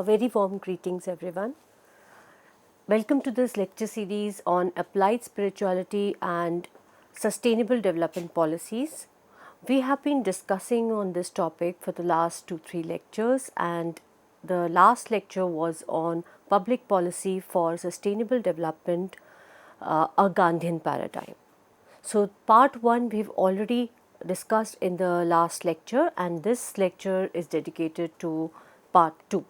A very warm greetings everyone. Welcome to this lecture series on applied spirituality and sustainable development policies. We have been discussing on this topic for the last 2-3 lectures, and the last lecture was on public policy for sustainable development, a Gandhian paradigm. So part 1 we've already discussed in the last lecture, and this lecture is dedicated to part 2.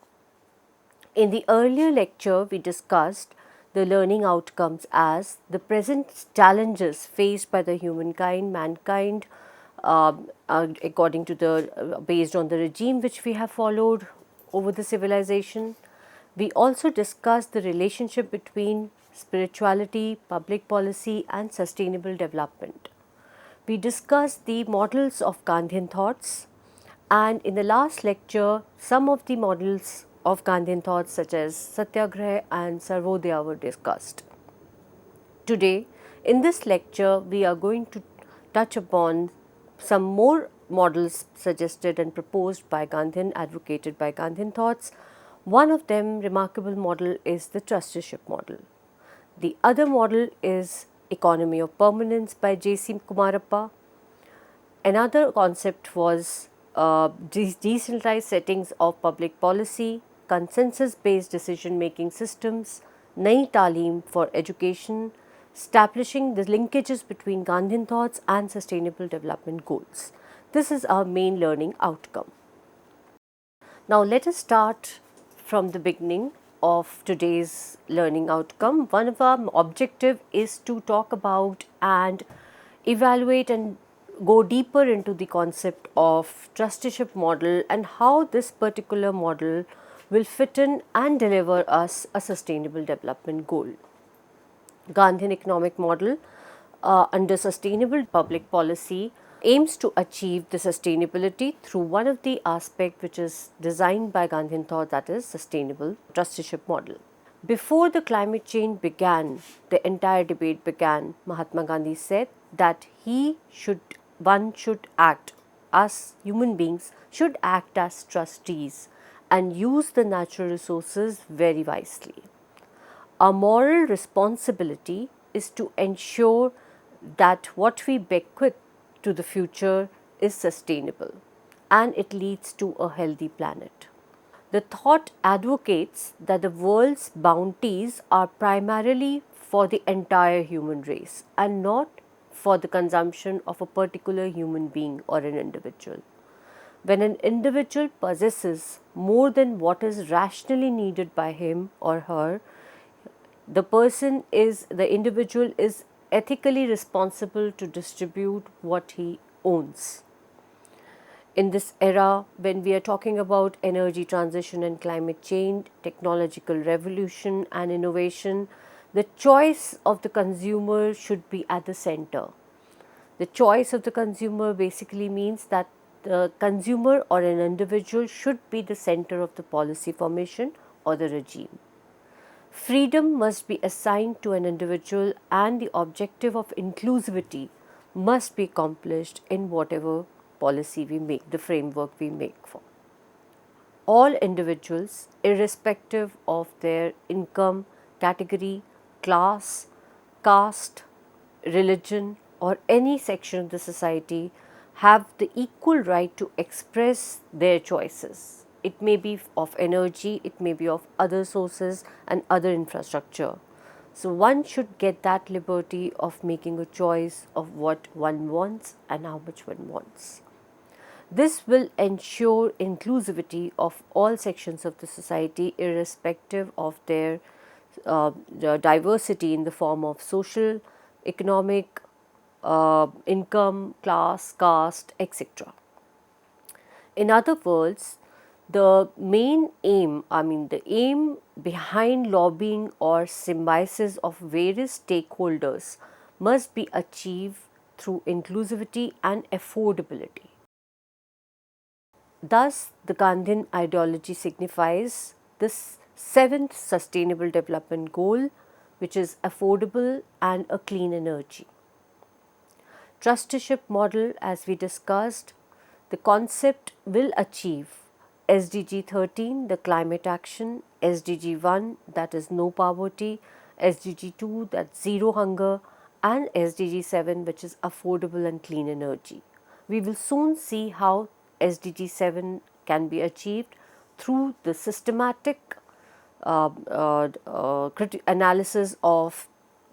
In the earlier lecture, we discussed the learning outcomes as the present challenges faced by the mankind, according to based on the regime which we have followed over the civilization. We also discussed the relationship between spirituality, public policy, and sustainable development. We discussed the models of Gandhian thoughts, and in the last lecture, some of the models of Gandhian thoughts such as Satyagraha and Sarvodaya were discussed. Today, in this lecture, we are going to touch upon some more models suggested and proposed by Gandhian, advocated by Gandhian thoughts. One of them, remarkable model, is the trusteeship model. The other model is economy of permanence by J.C. Kumarappa. Another concept was decentralized settings of public policy, consensus-based decision-making systems, Nai Talim for education, establishing the linkages between Gandhian thoughts and sustainable development goals. This is our main learning outcome. Now let us start from the beginning of today's learning outcome. One of our objective is to talk about and evaluate and go deeper into the concept of trusteeship model and how this particular model will fit in and deliver us a sustainable development goal. Gandhian economic model under sustainable public policy aims to achieve the sustainability through one of the aspects which is designed by Gandhian thought, that is sustainable trusteeship model. Before the climate change began, the entire debate began, Mahatma Gandhi said that one should act, us human beings should act as trustees and use the natural resources very wisely. Our moral responsibility is to ensure that what we bequeath to the future is sustainable and it leads to a healthy planet. The thought advocates that the world's bounties are primarily for the entire human race and not for the consumption of a particular human being or an individual. When an individual possesses more than what is rationally needed by him or her, the individual is ethically responsible to distribute what he owns. In this era, when we are talking about energy transition and climate change, technological revolution and innovation, the choice of the consumer should be at the center. The choice of the consumer basically means that the consumer or an individual should be the center of the policy formation or the regime. Freedom must be assigned to an individual and the objective of inclusivity must be accomplished in whatever policy we make, the framework we make for. All individuals, irrespective of their income, category, class, caste, religion, or any section of the society, have the equal right to express their choices. It may be of energy, it may be of other sources and other infrastructure. So one should get that liberty of making a choice of what one wants and how much one wants. This will ensure inclusivity of all sections of the society irrespective of their diversity in the form of social, economic, income, class, caste, etc. In other words, the aim behind lobbying or symbiosis of various stakeholders must be achieved through inclusivity and affordability. Thus, the Gandhian ideology signifies this 7th sustainable development goal, which is affordable and a clean energy. Trusteeship model, as we discussed, the concept will achieve SDG 13, the climate action, SDG 1, that is no poverty, SDG 2, that's zero hunger, and SDG 7, which is affordable and clean energy. We will soon see how SDG 7 can be achieved through the systematic analysis of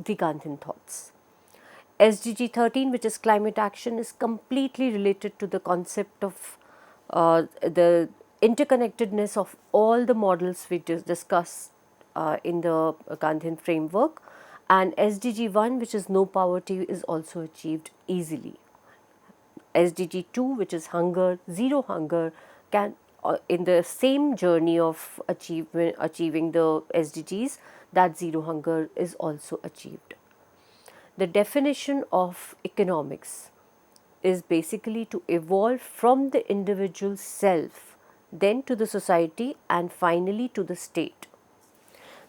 the Gandhian thoughts. SDG 13, which is climate action, is completely related to the concept of the interconnectedness of all the models we discussed in the Gandhian framework, and SDG 1, which is no poverty, is also achieved easily. SDG 2, which is hunger, zero hunger, can in the same journey of achieving the SDGs, that zero hunger is also achieved. The definition of economics is basically to evolve from the individual self, then to the society, and finally to the state.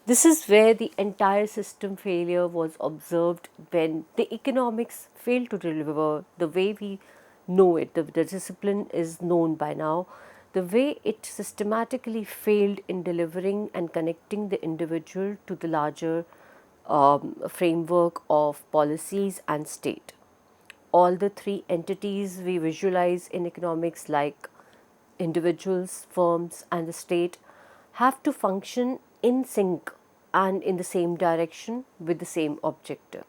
This is where the entire system failure was observed when the economics failed to deliver the way we know it. The discipline is known by now. The way it systematically failed in delivering and connecting the individual to the larger framework of policies and state. All the three entities we visualize in economics, like individuals, firms, and the state, have to function in sync and in the same direction with the same objective.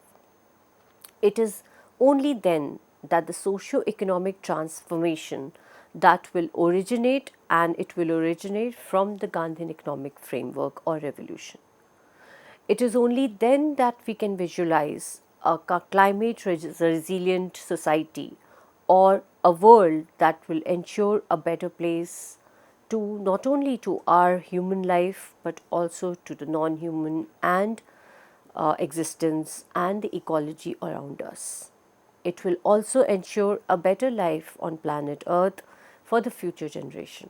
It is only then that the socio-economic transformation that will originate, and it will originate from the Gandhian economic framework or revolution. It is only then that we can visualize a climate resilient society, or a world that will ensure a better place to not only to our human life but also to the non-human and existence and the ecology around us. It will also ensure a better life on planet Earth for the future generation.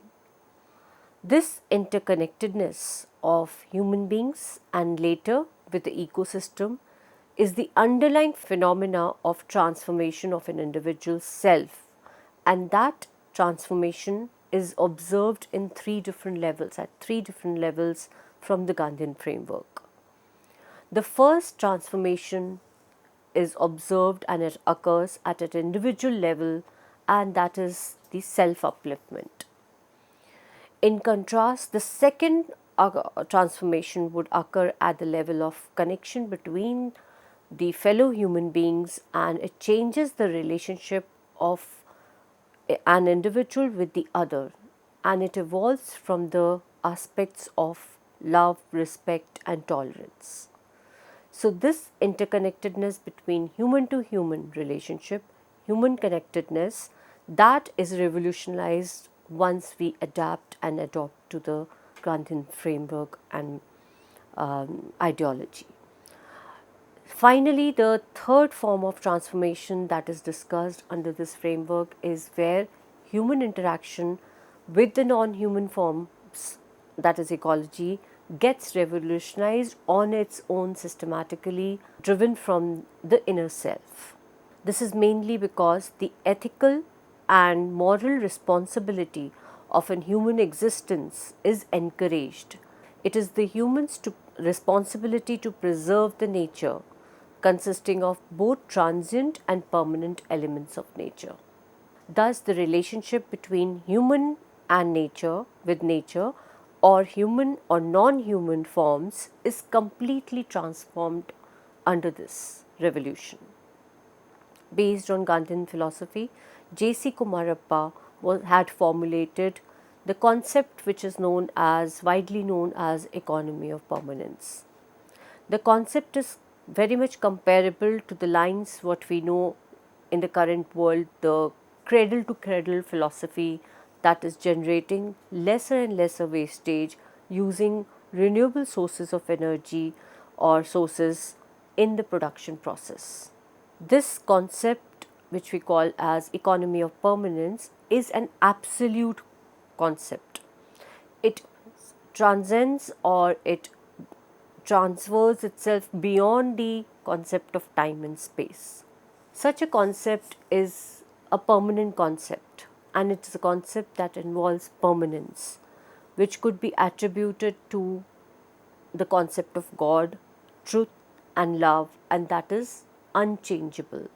This interconnectedness of human beings and later with the ecosystem is the underlying phenomena of transformation of an individual's self, and that transformation is observed in at three different levels from the Gandhian framework. The first transformation is observed and it occurs at an individual level, and that is the self-upliftment. In contrast, the second transformation would occur at the level of connection between the fellow human beings, and it changes the relationship of an individual with the other, and it evolves from the aspects of love, respect, and tolerance. So, this interconnectedness between human to human relationship, human connectedness, that is revolutionized once we adapt and adopt to the Gandhian framework and ideology. Finally, the third form of transformation that is discussed under this framework is where human interaction with the non-human forms, that is ecology, gets revolutionized on its own, systematically driven from the inner self. This is mainly because the ethical and moral responsibility of an human existence is encouraged. It is the human's responsibility to preserve the nature, consisting of both transient and permanent elements of nature. Thus, the relationship between human and nature, with nature, or human or non-human forms is completely transformed under this revolution. Based on Gandhian philosophy, J.C. Kumarappa had formulated the concept which is widely known as economy of permanence. The concept is very much comparable to the lines what we know in the current world, the cradle to cradle philosophy that is generating lesser and lesser wastage using renewable sources of energy or sources in the production process. This concept, which we call as economy of permanence, is an absolute concept. It transcends or it transfers itself beyond the concept of time and space. Such a concept is a permanent concept, and it is a concept that involves permanence. which could be attributed to the concept of God, truth, and love, and that is unchangeable.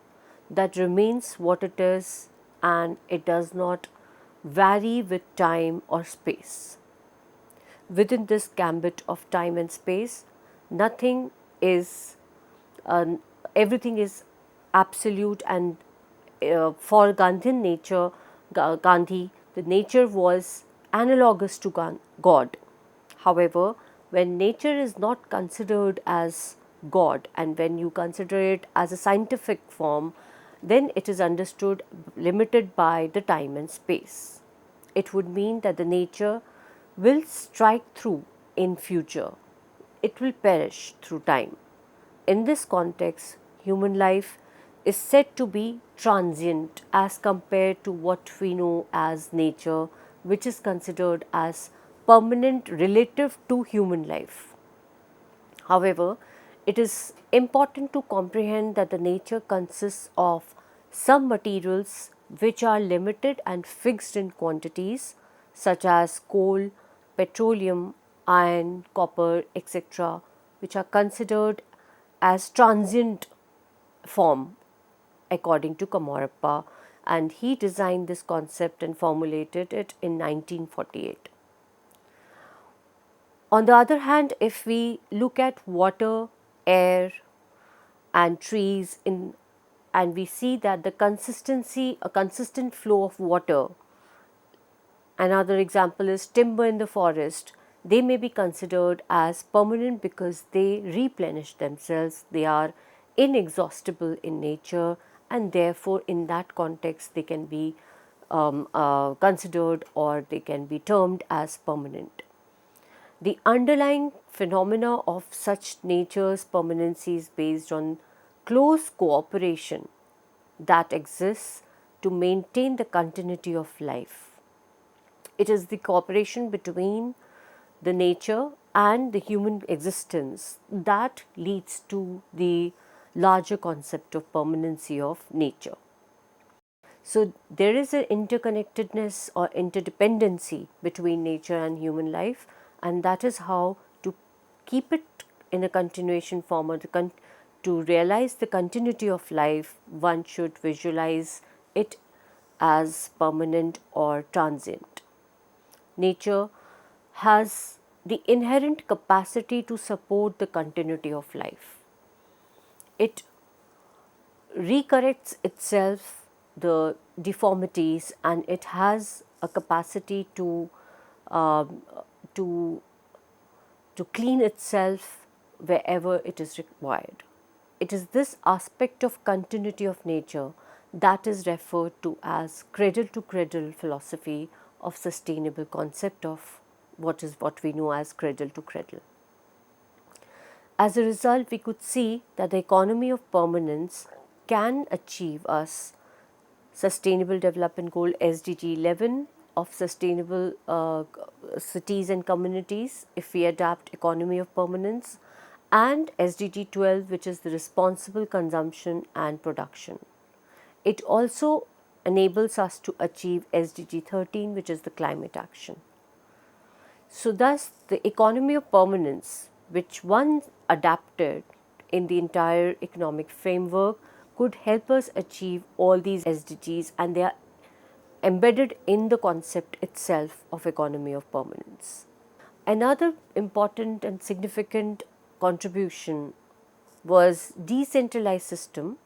That remains what it is, and it does not vary with time or space. Within this gambit of time and space, nothing is, uh, everything is absolute, and for Gandhian nature, Gandhi, the nature was analogous to God. However, when nature is not considered as God and when you consider it as a scientific form, then it is understood limited by the time and space. It would mean that the nature will strike through in future. It will perish through time. In this context, human life is said to be transient as compared to what we know as nature, which is considered as permanent relative to human life. However, it is important to comprehend that the nature consists of some materials which are limited and fixed in quantities, such as coal, petroleum, iron, copper, etc., which are considered as transient form according to Kamarappa, and he designed this concept and formulated it in 1948. On the other hand, if we look at water, air, and trees in, and we see that the consistency, a consistent flow of water, another example is timber in the forest, they may be considered as permanent because they replenish themselves, they are inexhaustible in nature, and therefore in that context they can be considered, or they can be termed as permanent. The underlying phenomena of such nature's permanency is based on close cooperation that exists to maintain the continuity of life. It is the cooperation between the nature and the human existence that leads to the larger concept of permanency of nature. So, there is an interconnectedness or interdependency between nature and human life, and that is how to keep it in a continuation form, or to realize the continuity of life, one should visualize it as permanent or transient. Nature has the inherent capacity to support the continuity of life. It recorrects itself the deformities, and it has a capacity um, to to clean itself wherever it is required. It is this aspect of continuity of nature that is referred to as cradle to cradle philosophy of sustainable concept of what we know as cradle to cradle. As a result, we could see that the economy of permanence can achieve us Sustainable Development Goal SDG 11 of sustainable cities and communities if we adapt economy of permanence, and SDG 12, which is the responsible consumption and production. It also enables us to achieve SDG 13, which is the climate action. So, thus, the economy of permanence, which one adapted in the entire economic framework, could help us achieve all these SDGs, and they are embedded in the concept itself of economy of permanence. Another important and significant contribution was decentralized system,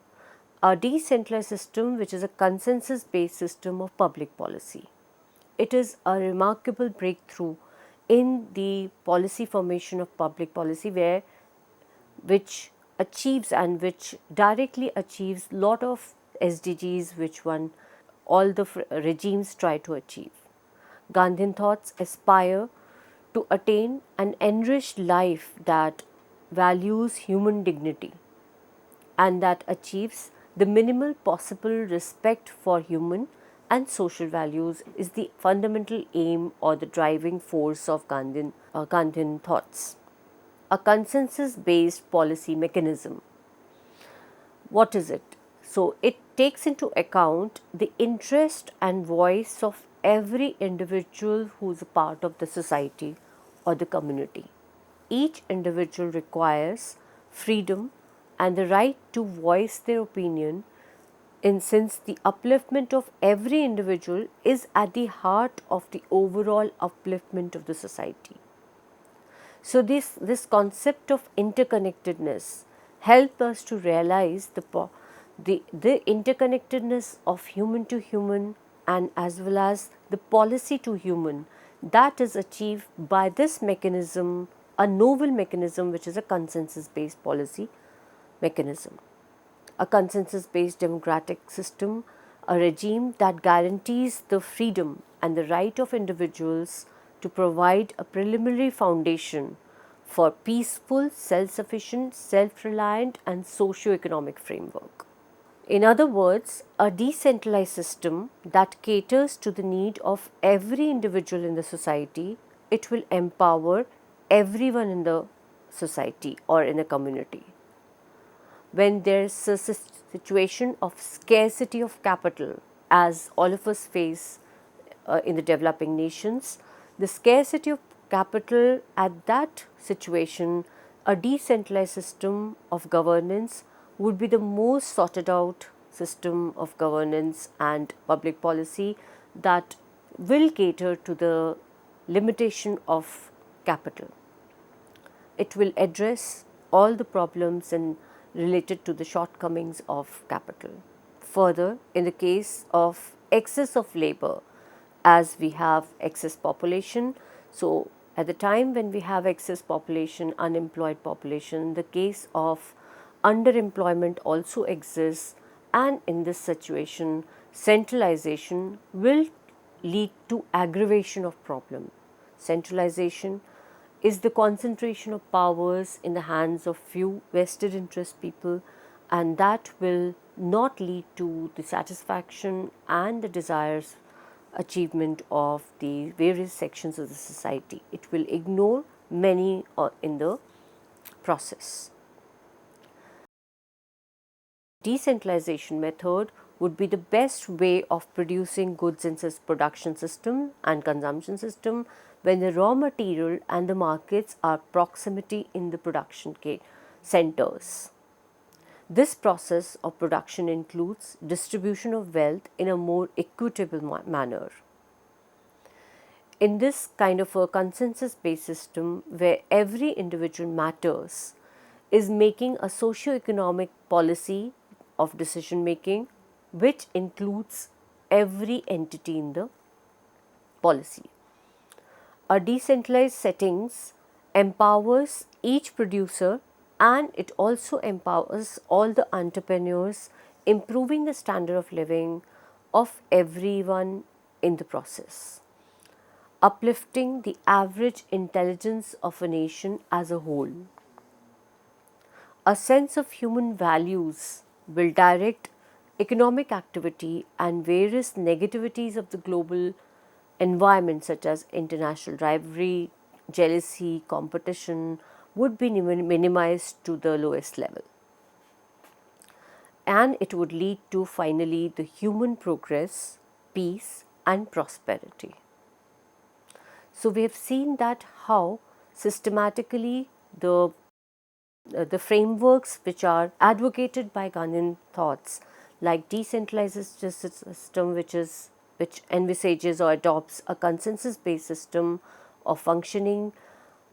a decentralized system which is a consensus based system of public policy. It is a remarkable breakthrough in the policy formation of public policy, which achieves and which directly achieves lot of SDGs which all the regimes try to achieve. Gandhian thoughts aspire to attain an enriched life that values human dignity and that achieves the minimal possible respect for human and social values is the fundamental aim or the driving force of Gandhian thoughts. A consensus based policy mechanism. What is it? So, it takes into account the interest and voice of every individual who is a part of the society or the community. Each individual requires freedom and the right to voice their opinion, and since the upliftment of every individual is at the heart of the overall upliftment of the society. So this concept of interconnectedness help us to realize the interconnectedness of human to human and as well as the policy to human that is achieved by this mechanism, a novel mechanism which is a consensus based policy mechanism, a consensus based democratic system, a regime that guarantees the freedom and the right of individuals to provide a preliminary foundation for peaceful, self sufficient, self reliant, and socio economic framework. In other words, a decentralized system that caters to the need of every individual in the society, it will empower everyone in the society or in a community. When there is a situation of scarcity of capital, as all of us face in the developing nations, the scarcity of capital at that situation, a decentralized system of governance would be the most sorted out system of governance and public policy that will cater to the limitation of capital. It will address all the problems and related to the shortcomings of capital. Further, in the case of excess of labor, as we have excess population, so at the time when we have excess population, unemployed population, the case of underemployment also exists, and in this situation, centralization will lead to aggravation of problem. Centralization is the concentration of powers in the hands of few vested interest people, and that will not lead to the satisfaction and the desires achievement of the various sections of the society. It will ignore many in the process. Decentralization method would be the best way of producing goods in production system and consumption system when the raw material and the markets are proximity in the production centers. This process of production includes distribution of wealth in a more equitable manner. In this kind of a consensus based system where every individual matters is making a socio-economic policy of decision making which includes every entity in the policy. A decentralized settings empowers each producer and it also empowers all the entrepreneurs, improving the standard of living of everyone in the process, uplifting the average intelligence of a nation as a whole. A sense of human values will direct economic activity and various negativities of the global environment such as international rivalry, jealousy, competition would be minimized to the lowest level. And it would lead to finally the human progress, peace and prosperity. So we have seen that how systematically the frameworks which are advocated by Gandhian thoughts like decentralized justice system which envisages or adopts a consensus based system of functioning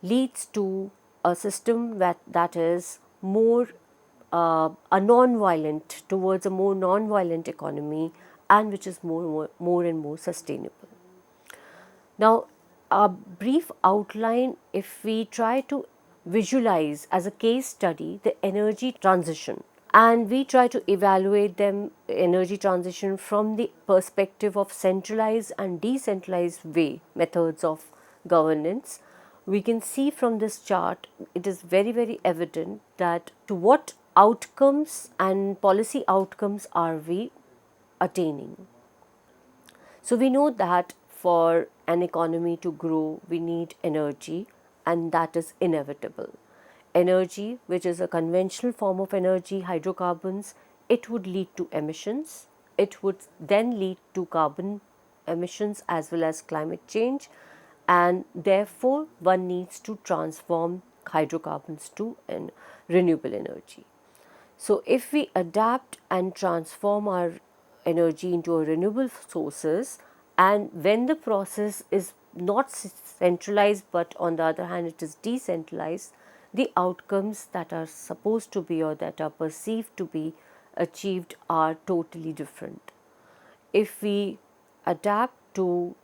leads to a system that is more a non-violent towards a more non-violent economy and which is more and more sustainable. Now, a brief outline, if we try to visualize as a case study the energy transition and we try to evaluate them energy transition from the perspective of centralized and decentralized way methods of governance, we can see from this chart it is very evident that to what outcomes and policy outcomes are we attaining. So we know that for an economy to grow, we need energy, and that is inevitable. Energy, which is a conventional form of energy, hydrocarbons, it would lead to emissions. It would then lead to carbon emissions as well as climate change, and therefore one needs to transform hydrocarbons to renewable energy. So, if we adapt and transform our energy into a renewable sources, and when the process is not centralized but on the other hand it is decentralized, the outcomes that are supposed to be or that are perceived to be achieved are totally different. If we adapt to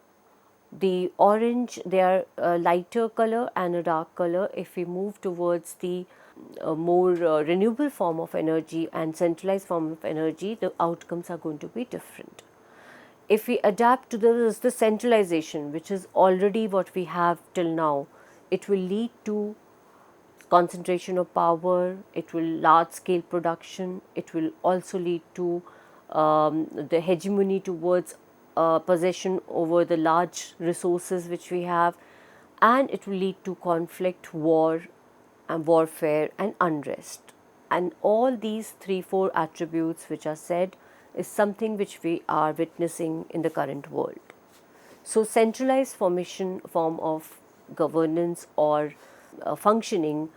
the orange, they are a lighter color and a dark color. If we move towards the more renewable form of energy and centralized form of energy, the outcomes are going to be different. If we adapt to the centralization, which is already what we have till now, it will lead to concentration of power, it will large scale production, it will also lead to the hegemony towards possession over the large resources which we have, and it will lead to conflict, war and warfare and unrest. And all these 3-4 attributes which are said is something which we are witnessing in the current world. So, centralized form of governance or functioning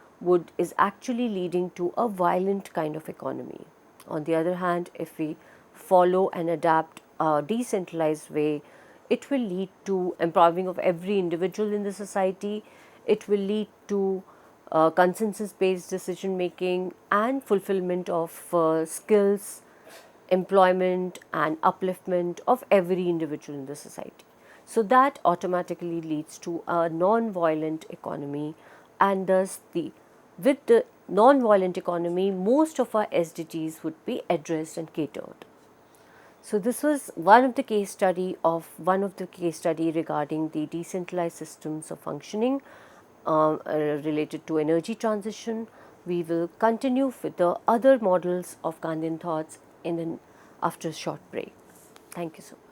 is actually leading to a violent kind of economy. On the other hand, if we follow and adapt a decentralized way, it will lead to empowering of every individual in the society. It will lead to consensus based decision making and fulfillment of skills, employment and upliftment of every individual in the society. So, that automatically leads to a non-violent economy, and thus with the non-violent economy, most of our SDGs would be addressed and catered. So, this was one of the case study regarding the decentralized systems of functioning related to energy transition. We will continue with the other models of Gandhian thoughts after a short break. Thank you so much.